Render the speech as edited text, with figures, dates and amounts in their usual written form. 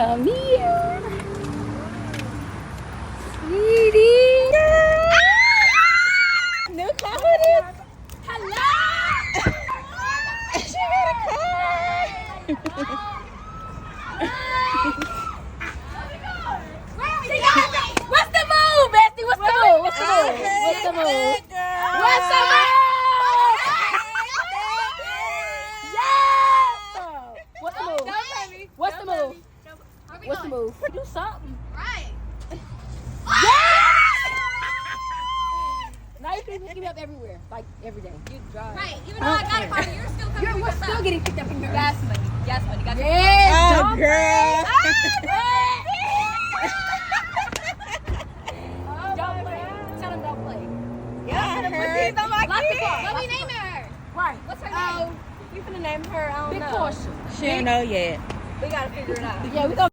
Come here. Sweetie. New confidence. Hello. She got a car. What's the move, Bestie? What's the move? What's the move? What's the move? What's the move? What's the move? What's the move? What's the move? Do something. Right. Now you can pick me up everywhere, like every day. You drive. Right. Even though I got a car, you're still coming. We're still getting picked up in here. Gas money. Gas money. Got Yes. Oh, girl. Don't play. Tell them don't play. Yeah, I heard. Lock the car. What we name her? Right. What's her name? You finna name her, I don't Big know. Portia. She don't know yet. We gotta figure it out. Yeah, we gonna.